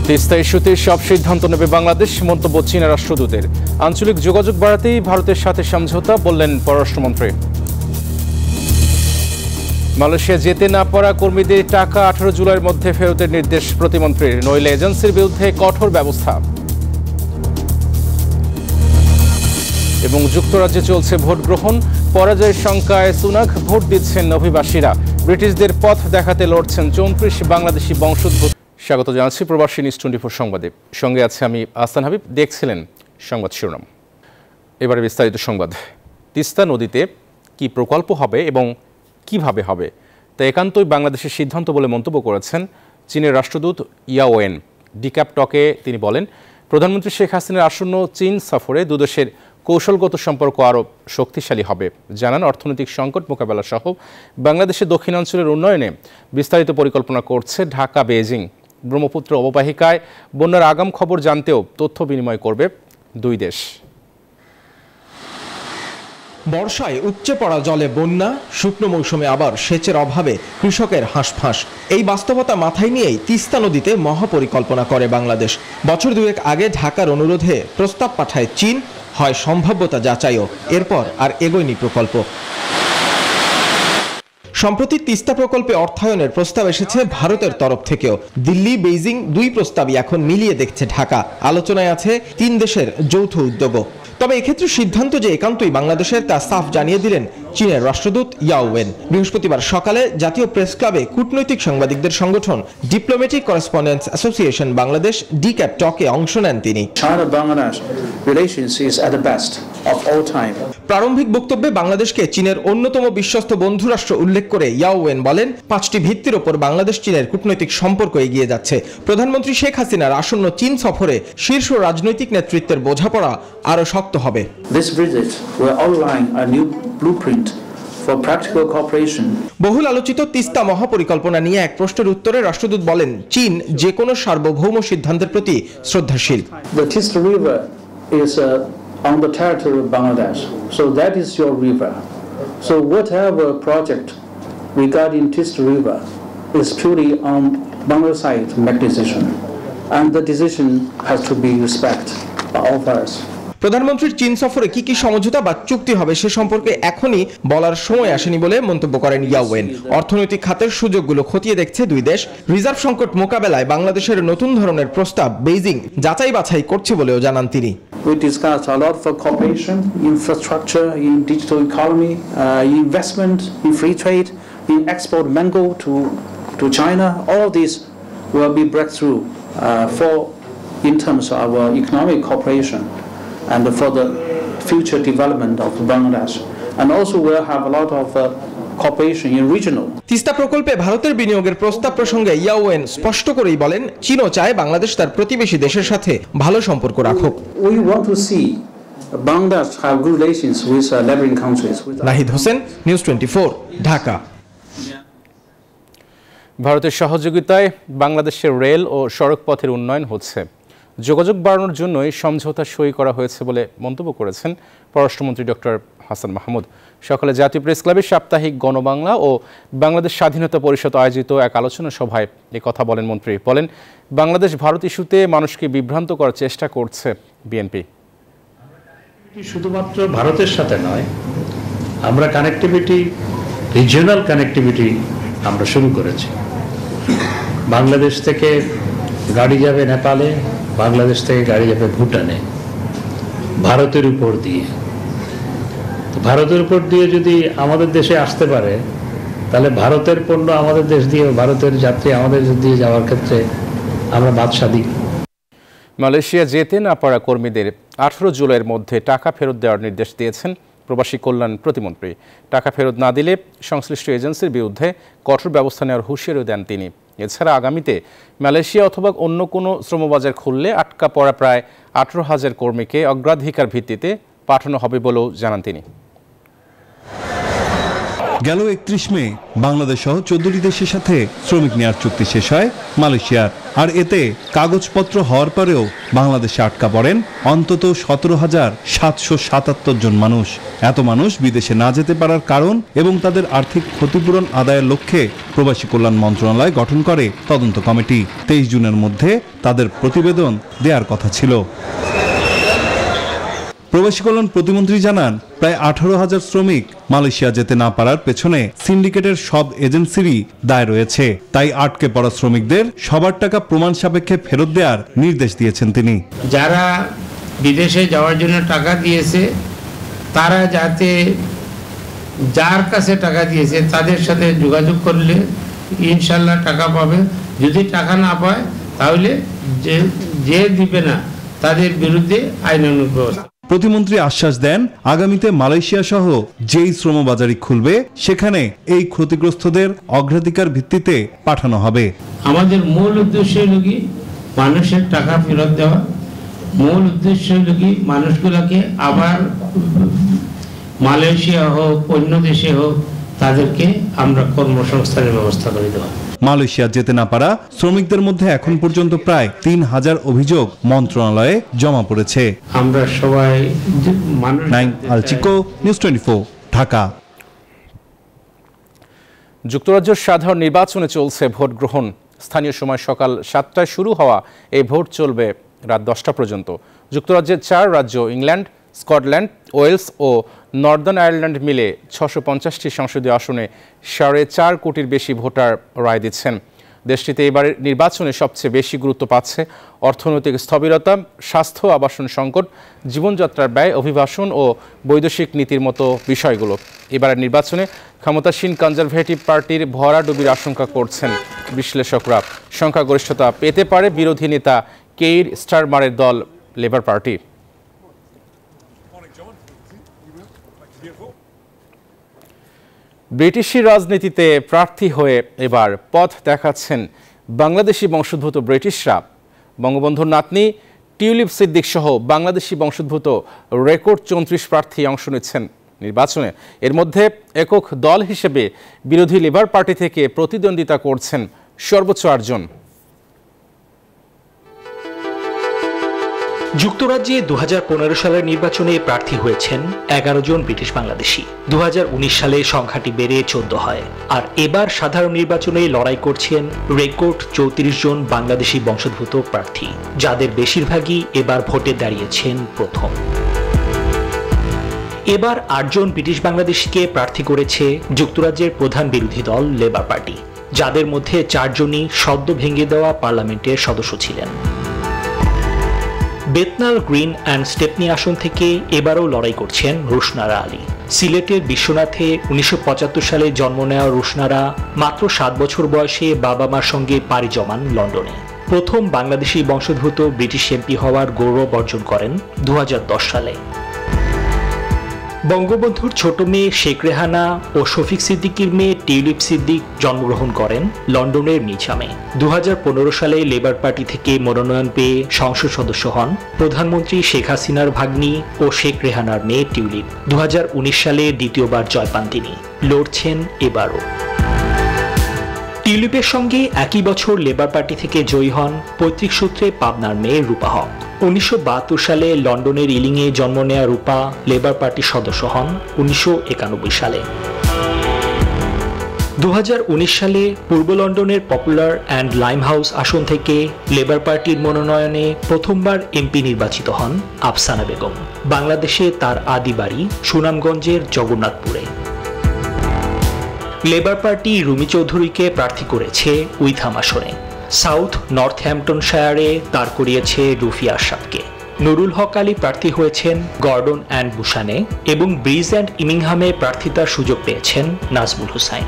তিস্তা ইস্যুতে সব সিদ্ধান্ত নেবে বাংলাদেশ, মন্তব্য চীনের রাষ্ট্রদূতের। আঞ্চলিক যোগাযোগ বাড়াতেই ভারতের সাথে সমঝোতা, বললেন পররাষ্ট্রমন্ত্রী। মালয়েশিয়া যেতে না পারা কর্মীদের টাকা 18 জুলাইয়ের মধ্যে ফেরতের নির্দেশ প্রতিমন্ত্রীর, নইলে এজেন্সির বিরুদ্ধে কঠোর ব্যবস্থা। এবং যুক্তরাজ্যে চলছে ভোট গ্রহণ, পরাজয়ের শঙ্কায় সুনাক, ভোট দিচ্ছেন অভিবাসীরা। ব্রিটিশদের পথ দেখাতে লড়ছেন 34 বাংলাদেশি বংশোদ্ভূত। স্বাগত জানাচ্ছি প্রবাসী নিউজ 24 সংবাদে, সঙ্গে আছে আমি আহসান হাবিব। দেখছিলেন সংবাদ শিরোনাম, এবারে বিস্তারিত সংবাদ। তিস্তা নদীতে কি প্রকল্প হবে এবং কিভাবে হবে তা একান্তই বাংলাদেশের সিদ্ধান্ত বলে মন্তব্য করেছেন চীনের রাষ্ট্রদূত ইয়াও ওয়েন। ডিক্যাপ টকে তিনি বলেন, প্রধানমন্ত্রী শেখ হাসিনার আসন্ন চীন সফরে দুদেশের কৌশলগত সম্পর্ক আরও শক্তিশালী হবে। জানান, অর্থনৈতিক সংকট মোকাবেলা সহ বাংলাদেশের দক্ষিণাঞ্চলের উন্নয়নে বিস্তারিত পরিকল্পনা করছে ঢাকা বেইজিং। ব্রহ্মপুত্র অববাহিকায় বন্যার আগাম খবর জানতেও তথ্য বিনিময় করবে দুই দেশ। বর্ষায় উপচে পড়া জলে বন্যা, শুকনো মৌসুমে আবার সেচের অভাবে কৃষকের হাঁসফাঁস। এই বাস্তবতা মাথায় নিয়েই তিস্তা নদীতে মহাপরিকল্পনা করে বাংলাদেশ। বছর দুয়েক আগে ঢাকার অনুরোধে প্রস্তাব পাঠায় চীন, হয় সম্ভাব্যতা যাচাইও, এরপর আর এগোয়নি প্রকল্প। সম্প্রতি তিস্তা প্রকল্পে অর্থায়নের প্রস্তাব এসেছে ভারতের তরফ থেকেও। দিল্লি, বেইজিং দুই প্রস্তাবই এখন মিলিয়ে দেখছে ঢাকা। আলোচনায় আছে তিন দেশের যৌথ উদ্যোগও। তবে এক্ষেত্রে সিদ্ধান্ত যে একান্তই বাংলাদেশের তা সাফ জানিয়ে দিলেন চীনের রাষ্ট্রদূত ইয়াও ওয়েন। বৃহস্পতিবার সকালে জাতীয় প্রেস ক্লাবে কূটনৈতিক সাংবাদিকদের সংগঠন ডিপ্লোম্যাটিক করেসপন্ডেন্স অ্যাসোসিয়েশন বাংলাদেশ ডিক্যাপ টকে অংশ নেন তিনি। প্রারম্ভিক বক্তব্যে বাংলাদেশকে চীনের অন্যতম বিশ্বস্ত বন্ধুরাষ্ট্র উল্লেখ করে ইয়াও ওয়েন বলেন, 5টি ভিত্তির ওপর বাংলাদেশ চীনের কূটনৈতিক সম্পর্ক এগিয়ে যাচ্ছে। প্রধানমন্ত্রী শেখ হাসিনার আসন্ন চীন সফরে শীর্ষ রাজনৈতিক নেতৃত্বের বোঝাপড়া আরও শক্ত হবে। বহুল আলোচিত তিস্তা মহাপরিকল্পনা নিয়ে এক প্রশ্নের উত্তরে রাষ্ট্রদূত বলেন, চীন যে কোনো সার্বভৌম সিদ্ধান্তের প্রতি শ্রদ্ধাশীল। On the territory of Bangladesh, so that is your river. So whatever project regarding Tista River is purely on Bangladesh side to make decision, and the decision has to be respected by all of us. প্রধানমন্ত্রীর চীন সফরে কি কি সমঝোতা বা চুক্তি হবে সে সম্পর্কে এখনই বলার সময় আসেনি বলে মন্তব্য করেন ইয়াও ওয়েন। অর্থনৈতিক খাতের সুযোগগুলো খতিয়ে দেখছে দুই দেশ। রিজার্ভ সংকট মোকাবেলায় বাংলাদেশের নতুন ধরনের প্রস্তাব বেইজিং যাচাই বাছাই করছে বলেও জানান তিনি। We discussed a lot for cooperation, infrastructure, in digital economy, investment, in free trade, in export mango to China. All of these will be breakthrough in terms of our economic cooperation and for the future development of Bangladesh. And also we'll have a lot of cooperation in regional. Teesta প্রকল্পে ভারতের বিনিয়োগের প্রস্তাব প্রসঙ্গে ইয়াও when স্পষ্ট করেই বলেন, চীনও চায় বাংলাদেশ তার প্রতিবেশী দেশের সাথে ভালো সম্পর্ক রাখুক। We want to see Bangladesh have good relations with neighboring countries. Nahid Hossain, news 24, Dhaka. ভারতের সহযোগিতায় বাংলাদেশের রেল ও সড়ক পথের উন্নয়ন হচ্ছে। যোগাযোগ বাড়ানোর জন্যই সমঝোতা সই করা হয়েছে বলে মন্তব্য করেছেন পররাষ্ট্রমন্ত্রী ডক্টর হাসান মাহমুদ। সকালে জাতীয় প্রেস ক্লাবে সাপ্তাহিক গণবাংলা ও বাংলাদেশ স্বাধীনতা পরিষদ আয়োজিত এক আলোচনা সভায় এ কথা বলেন মন্ত্রী। বলেন, বাংলাদেশ ভারত ইস্যুতে মানুষকে বিভ্রান্ত করার চেষ্টা করছে বিএনপি। শুধুমাত্র ভারতের সাথে নয়, আমরা কানেক্টিভিটি, রিজিওনাল কানেক্টিভিটি আমরা শুরু করেছি। বাংলাদেশ থেকে গাড়ি যাবে নেপালে, বাংলাদেশ থেকে গাড়ি যাবে ভুটানে, ভারতের উপর দিয়ে। তো ভারতের উপর দিয়ে যদি আমাদের দেশে আসতে পারে, তাহলে ভারতের পণ্য আমাদের দেশ দিয়ে, ভারতের যাত্রী আমাদের দেশ দিয়ে যাওয়ার ক্ষেত্রে আমরা বাদশাদি। মালয়েশিয়া যেতে না পারা কর্মীদের 18 জুলাইয়ের মধ্যে টাকা ফেরত দেওয়ার নির্দেশ দিয়েছেন প্রবাসী কল্যাণ প্রতিমন্ত্রী। টাকা ফেরত না দিলে সংশ্লিষ্ট এজেন্সির বিরুদ্ধে কঠোর ব্যবস্থা নেওয়ার হুঁশিয়ারিও দেন তিনি। এছাড়া আগামীতে মালয়েশিয়া অথবা অন্য কোনো শ্রমবাজার খুললে আটকা পড়া প্রায় 18,000 কর্মীকে অগ্রাধিকার ভিত্তিতে পাঠানো হবে বলেও জানান তিনি। গেল ৩১ মে বাংলাদেশ সহ ১৪টি দেশের সাথে শ্রমিক নেয়ার চুক্তি শেষ হয় মালয়েশিয়ার। আর এতে কাগজপত্র হওয়ার পরেও বাংলাদেশে আটকা পড়েন অন্তত ১৭,৭৭৭ জন মানুষ। এত মানুষ বিদেশে না যেতে পারার কারণ এবং তাদের আর্থিক ক্ষতিপূরণ আদায়ের লক্ষ্যে প্রবাসী কল্যাণ মন্ত্রণালয় গঠন করে তদন্ত কমিটি। ২৩ জুনের মধ্যে তাদের প্রতিবেদন দেওয়ার কথা ছিল। প্রবাসী কল্যাণ প্রতিমন্ত্রী জানান, প্রায় ১৮,০০০ শ্রমিক মালয়েশিয়া যেতে না পারার পেছনে সিন্ডিকেটের সব এজেন্সিরই দায় রয়েছে। তাই আটকে পড়া শ্রমিকদের সবার টাকা প্রমাণ সাপেক্ষে ফেরত দেওয়ার নির্দেশ দিয়েছেন তিনি। যারা বিদেশে যাওয়ার জন্য টাকা দিয়েছে তারা যাতে যার কাছে টাকা দিয়েছে তাদের সাথে যোগাযোগ করলে ইনশাল্লাহ টাকা পাবে। যদি টাকা না পায় তাহলে যে দিবে না তাদের বিরুদ্ধে আইনানুগ ব্যবস্থা। প্রতিমন্ত্রী আশ্বাস দেন, আগামীতে মালয়েশিয়া সহ যেই শ্রমবাজারই খুলবে সেখানে এই ক্ষতিগ্রস্তদের অগ্রাধিকার ভিত্তিতে পাঠানো হবে। আমাদের মূল উদ্দেশ্য হলো কি মানুষের টাকা ফেরত দেওয়া। মূল উদ্দেশ্য হলো কি মানুষগুলোকে আবার মালয়েশিয়া হোক অন্য দেশে হোক তাদেরকে আমরা কর্মসংস্থানের ব্যবস্থা করে দেওয়া। মালয়েশিয়া যেতে না পারা শ্রমিকদের মধ্যে এখন পর্যন্ত প্রায় ৩,০০০ অভিযোগ মন্ত্রণালয়ে জমা পড়েছে। আমরা সবাই নাইম আলচিকো, নিউজ 24, ঢাকা। যুক্তরাজ্যের সাধারণ নির্বাচনে চলছে ভোট গ্রহণ। স্থানীয় সময় সকাল ৭টায় শুরু হওয়া এই ভোট চলবে রাত ১০টা পর্যন্ত। যুক্তরাজ্যের ৪ রাজ্য ইংল্যান্ড, স্কটল্যান্ড, ওয়েলস ও নর্দার্ন আয়ারল্যান্ড মিলে ৬৫০টি সংসদীয় আসনে ৪.৫ কোটির বেশি ভোটার রায় দিচ্ছেন। দেশটিতে এবারের নির্বাচনে সবচেয়ে বেশি গুরুত্ব পাচ্ছে অর্থনৈতিক স্থবিরতা, স্বাস্থ্য, আবাসন সংকট, জীবনযাত্রার ব্যয়, অভিবাসন ও বৈদেশিক নীতির মতো বিষয়গুলো। এবারের নির্বাচনে ক্ষমতাসীন কনজারভেটিভ পার্টির ভরাডুবির আশঙ্কা করছেন বিশ্লেষকরা। সংখ্যাগরিষ্ঠতা পেতে পারে বিরোধী নেতা কেইর স্টারমারের দল লেবার পার্টি। ব্রিটিশি রাজনীতিতে প্রার্থী হয়ে এবার পথ দেখাচ্ছেন বাংলাদেশি বংশোদ্ভূত ব্রিটিশরা। বঙ্গবন্ধুর নাতনি টিউলিপ সিদ্দিক সহ বাংলাদেশি বংশোদ্ভূত রেকর্ড ৩৪ প্রার্থী অংশ নিচ্ছেন নির্বাচনে। এর মধ্যে একক দল হিসেবে বিরোধী লেবার পার্টি থেকে প্রতিদ্বন্দ্বিতা করছেন সর্বোচ্চ ৮ জন। যুক্তরাজ্যে ২০১৫ সালের নির্বাচনে প্রার্থী হয়েছেন ১১ জন ব্রিটিশ বাংলাদেশি। ২০১৯ সালে সংখ্যাটি বেড়ে ১৪ হয়। আর এবার সাধারণ নির্বাচনে লড়াই করছেন রেকর্ড ৩৪ জন বাংলাদেশি বংশোদ্ভূত প্রার্থী, যাদের বেশিরভাগই এবার ভোটে দাঁড়িয়েছেন প্রথম। এবার ৮ জন ব্রিটিশ বাংলাদেশিকে প্রার্থী করেছে যুক্তরাজ্যের প্রধান বিরোধী দল লেবার পার্টি, যাদের মধ্যে ৪ জনই সদ্য ভেঙে দেওয়া পার্লামেন্টের সদস্য ছিলেন। বেতনাল গ্রিন অ্যান্ড স্টেপনি আসন থেকে এবারও লড়াই করছেন রুশনারা আলী। সিলেটের বিশ্বনাথে ১৯৭৫ সালে জন্ম নেওয়া রুশনারা মাত্র ৭ বছর বয়সে বাবা মার সঙ্গে পাড়ি জমান লন্ডনে। প্রথম বাংলাদেশি বংশোদ্ভূত ব্রিটিশ এমপি হওয়ার গৌরব অর্জন করেন ২০১০ সালে। বঙ্গবন্ধুর ছোট মেয়ে শেখ রেহানা ও শফিক সিদ্দিকীর মেয়ে টিউলিপ সিদ্দিক জন্মগ্রহণ করেন লন্ডনের মিচামে। ২০১৫ সালে লেবার পার্টি থেকে মনোনয়ন পেয়ে সংসদ সদস্য হন প্রধানমন্ত্রী শেখ হাসিনার ভাগ্নি ও শেখ রেহানার মেয়ে টিউলিপ। ২০১৯ সালে দ্বিতীয়বার জয় পান তিনি, লড়ছেন এবারও। টিউলিপের সঙ্গে একই বছর লেবার পার্টি থেকে জয়ী হন পৈতৃক সূত্রে পাবনার মেয়ে রূপা হক। ১৯৭২ সালে লন্ডনের ইলিংয়ে জন্ম নেয়া রূপা লেবার পার্টির সদস্য হন ১৯৯১ সালে। ২০১৯ সালে পূর্ব লন্ডনের পপুলার অ্যান্ড লাইমহাউস আসন থেকে লেবার পার্টির মনোনয়নে প্রথমবার এমপি নির্বাচিত হন আফসানা বেগম। বাংলাদেশে তার আদি বাড়ি সুনামগঞ্জের জগন্নাথপুরে। লেবার পার্টি রুমি চৌধুরীকে প্রার্থী করেছে উইথাম আসনে। সাউথ নর্থহ্যাম্পটনশায়ারে দাঁড় করিয়েছে রুফি আশরাফকে। নুরুল হক আলী প্রার্থী হয়েছেন গর্ডন অ্যান্ড বুশানে এবং ব্রিজ অ্যান্ড ইমিংহামে প্রার্থিতার সুযোগ পেয়েছেন নাজমুল হুসাইন।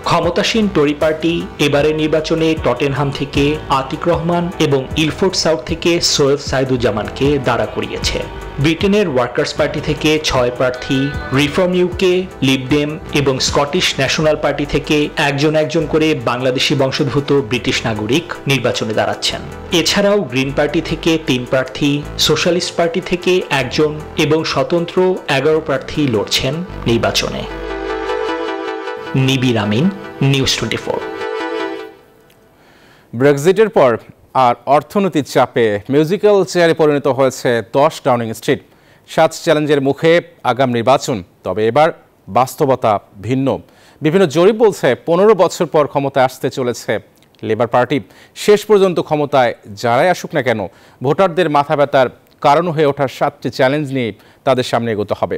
ক্ষমতাসীন টরি পার্টি এবারের নির্বাচনে টটেনহাম থেকে আতিক রহমান এবং ইলফোর্ড সাউথ থেকে সৈয়দ সাইদুজ্জামানকে দাঁড়া করিয়েছে। ব্রিটেনের ওয়ার্কার্স পার্টি থেকে 6 প্রার্থী, রিফর্ম ইউকে, লিবডেম এবং স্কটিশ ন্যাশনাল পার্টি থেকে একজন করে বাংলাদেশি বংশোদ্ভূত ব্রিটিশ নাগরিক নির্বাচনে দাঁড়াচ্ছেন। এছাড়াও গ্রিন পার্টি থেকে 3 প্রার্থী, সোশ্যালিস্ট পার্টি থেকে 1 এবং স্বতন্ত্র 11 প্রার্থী লড়ছেন নির্বাচনে। নিবির আমিন, নিউজ 24। ব্রেক্সিটের পর আর অর্থনৈতিক চাপে মিউজিক্যাল চেয়ারে পরিণত হয়েছে 10 ডাউনিং স্ট্রিট। 7 চ্যালেঞ্জের মুখে আগাম নির্বাচন, তবে এবার বাস্তবতা ভিন্ন। বিভিন্ন জরিপ বলছে 15 বছর পর ক্ষমতায় আসতে চলেছে লেবার পার্টি। শেষ পর্যন্ত ক্ষমতায় যারাই আসুক না কেন, ভোটারদের মাথা ব্যথার কারণ হয়ে ওঠার 7টি চ্যালেঞ্জ নিয়ে তাদের সামনে এগোতে হবে।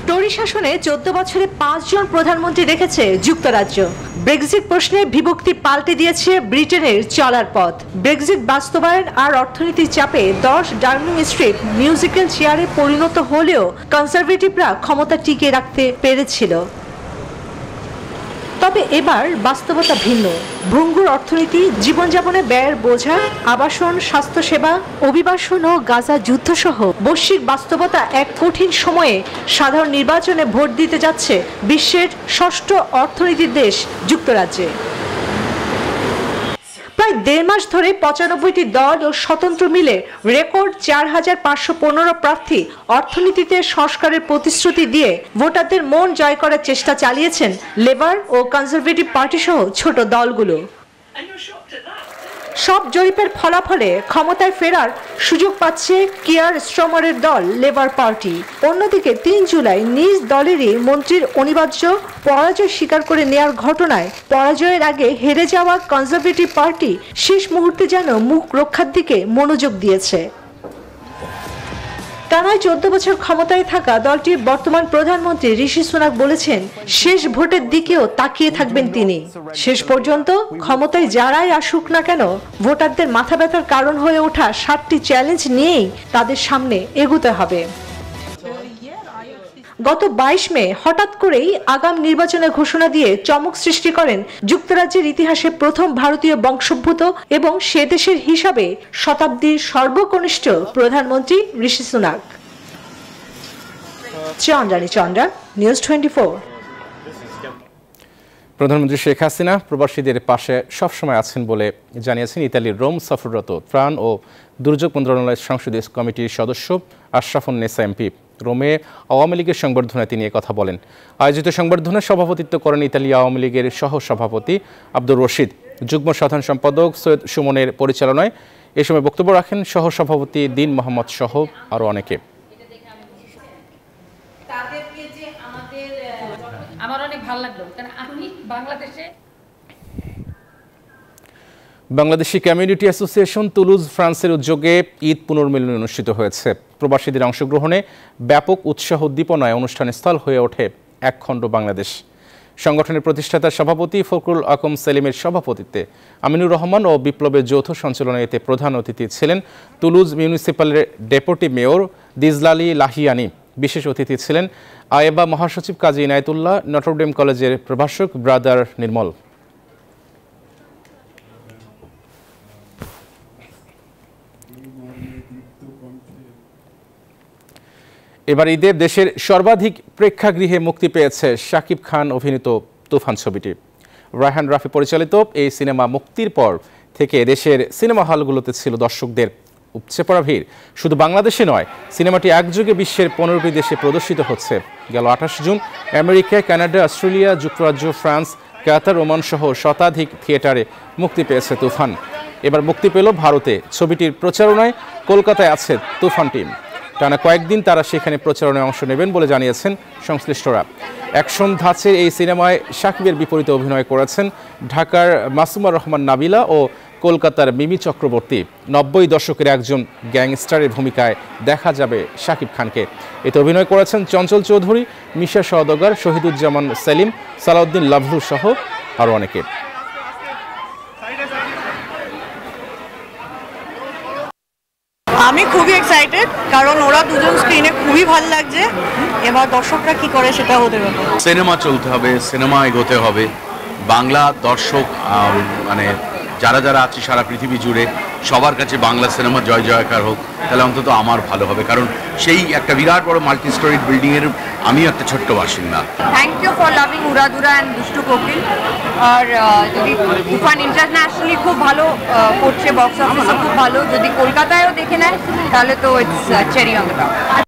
টরি শাসনে 14 বছরে 5 জন প্রধানমন্ত্রী দেখেছে যুক্তরাজ্য। ব্রেক্সিট প্রশ্নে বিভক্তি পাল্টে দিয়েছে ব্রিটেনের চলার পথ। ব্রেক্সিট বাস্তবায়ন আর অর্থনীতির চাপে 10 ডাউনিং স্ট্রিট মিউজিক্যাল চেয়ারে পরিণত হলেও কনজারভেটিভরা ক্ষমতা টিকিয়ে রাখতে পেরেছিল। তবে এবার বাস্তবতা ভিন্ন। ভঙ্গুর অর্থনীতি, জীবনযাপনে ব্যয়ের বোঝা, আবাসন, স্বাস্থ্যসেবা, অভিবাসন ও গাজা যুদ্ধ সহ বৈশ্বিক বাস্তবতা এক কঠিন সময়ে সাধারণ নির্বাচনে ভোট দিতে যাচ্ছে বিশ্বের 6ষ্ঠ অর্থনীতির দেশ যুক্তরাজ্যে। প্রায় 1.5 মাস ধরে 95টি দল ও স্বতন্ত্র মিলে রেকর্ড 4515 প্রার্থী অর্থনীতিতে সংস্কারের প্রতিশ্রুতি দিয়ে ভোটারদের মন জয় করার চেষ্টা চালিয়েছেন লেবার ও কনজারভেটিভ পার্টি সহ ছোট দলগুলো। সব জরিপের ফলাফলে ক্ষমতায় ফেরার সুযোগ পাচ্ছে কিয়ার স্টারমারের দল লেবার পার্টি। অন্যদিকে 3 জুলাই নিজ দলেরই মন্ত্রীর অনিবার্য পরাজয় স্বীকার করে নেয়ার ঘটনায় পরাজয়ের আগে হেরে যাওয়া কনজারভেটিভ পার্টি শেষ মুহূর্তে যেন মুখ রক্ষার দিকে মনোযোগ দিয়েছে। টানায় 14 বছর ক্ষমতায় থাকা দলটির বর্তমান প্রধানমন্ত্রী ঋষি সুনাক বলেছেন, শেষ ভোটের দিকেও তাকিয়ে থাকবেন তিনি। শেষ পর্যন্ত ক্ষমতায় যারাই আসুক না কেন, ভোটারদের মাথা ব্যথার কারণ হয়ে ওঠা 7টি চ্যালেঞ্জ নিয়েই তাদের সামনে এগোতে হবে। গত 22 মে হঠাৎ করেই আগাম নির্বাচনের ঘোষণা দিয়ে চমক সৃষ্টি করেন যুক্তরাজ্যের ইতিহাসে প্রথম ভারতীয় বংশোদ্ভূত এবং সে দেশের হিসাবে শতাব্দীর সর্বকনিষ্ঠ প্রধানমন্ত্রী ঋষি সুনাক। চন্দ্রা, নিউজ 24। প্রধানমন্ত্রী শেখ হাসিনা প্রবাসীদের পাশে সবসময় আছেন বলে জানিয়েছেন ইতালির রোম সফররত ত্রাণ ও দুর্যোগ মন্ত্রণালয়ের সংসদীয় কমিটির সদস্য আশরাফুন্নেসা এমপি। রোমে আওয়ামী লীগের সংবর্ধনায় তিনি কথা বলেন। আয়োজিত সংবর্ধনায় সভাপতিত্ব করেন ইতালি আওয়ামী লীগের সহ সভাপতি আব্দুর রশিদ। যুগ্ম সাধারণ সম্পাদক সৈয়দ সুমনের পরিচালনায় এ সময় বক্তব্য রাখেন সহ সভাপতি দিন মোহাম্মদ সহ আরও অনেকে। আমার অনেক ভালো লাগলো, কারণ আমি বাংলাদেশি কমিউনিটি অ্যাসোসিয়েশন তুলুজ ফ্রান্সের উদ্যোগে ঈদ পুনর্মিলনী অনুষ্ঠিত হয়েছে। প্রবাসীদের অংশগ্রহণে ব্যাপক উৎসাহ উদ্দীপনায় অনুষ্ঠানের স্থল হয়ে ওঠে একখণ্ড বাংলাদেশ। সংগঠনের প্রতিষ্ঠাতা সভাপতি ফখরুল আকম সেলিমের সভাপতিত্বে আমিনুর রহমান ও বিপ্লবের যৌথ সঞ্চালনায় এতে প্রধান অতিথি ছিলেন তুলুজ মিউনিসিপ্যালের ডেপুটি মেয়র দিজলালি লাহিয়ানি। বিশেষ অতিথি ছিলেন আয়েবা মহাসচিব কাজী ইনায়েতুল্লাহ, নটরডেম কলেজের প্রভাষক ব্রাদার নির্মল। এবার ঈদে দেশের সর্বাধিক প্রেক্ষাগৃহে মুক্তি পেয়েছে শাকিব খান অভিনীত তুফান ছবিটি। রায়হান রাফি পরিচালিত এই সিনেমা মুক্তির পর থেকে দেশের সিনেমা হলগুলোতে ছিল দর্শকদের উপচে পড়া ভিড়। শুধু বাংলাদেশে নয়, সিনেমাটি একযোগে বিশ্বের 15টি দেশে প্রদর্শিত হচ্ছে। গেল 28 জুন আমেরিকা, কানাডা, অস্ট্রেলিয়া, যুক্তরাজ্য, ফ্রান্স, কাতার, ওমান সহ শতাধিক থিয়েটারে মুক্তি পেয়েছে তুফান। এবার মুক্তি পেল ভারতে। ছবিটির প্রচারণায় কলকাতায় আছে তুফান টিম। টানা কয়েকদিন তারা সেখানে প্রচারণায় অংশ নেবেন বলে জানিয়েছেন সংশ্লিষ্টরা। অ্যাকশন ধাঁচের এই সিনেমায় শাকিবের বিপরীতে অভিনয় করেছেন ঢাকার মাসুমা রহমান নাবিলা ও কলকাতার মিমি চক্রবর্তী। 90 দশকের একজন গ্যাংস্টারের ভূমিকায় দেখা যাবে শাকিব খানকে। এতে অভিনয় করেছেন চঞ্চল চৌধুরী, মিশা সওদাগর, শহীদুজ্জামান সেলিম, সালাউদ্দিন লাভলু সহ আরও অনেকে। আমি খুবই এক্সাইটেড, কারণ ওরা দুজন স্ক্রিনে খুবই ভালো লাগছে। এবার দর্শকরা কি করে সেটা হতে পারে। সিনেমা চলতে হবে, সিনেমা এগোতে হবে, বাংলা দর্শক মানে যারা যারা আছে সারা পৃথিবী জুড়ে সবার কাছে বাংলা সিনেমা জয় জয়কার হোক, তাহলে অন্তত আমার ভালো হবে, কারণ সেই একটা বিরাট বড় মাল্টি স্টোরিড বিল্ডিংয়ের আমিও একটা ছোট্ট বাসিন্দা। থ্যাংক ইউ ফর লাভিং উড়াদুরা অ্যান্ড দুষ্টু কোকিল। আর যদি তুফান ইন্টারন্যাশনালি খুব ভালো করছে, বক্স অফিসে খুব ভালো, যদি কলকাতায়ও দেখে নেয় তাহলে তো it's cherry on the top.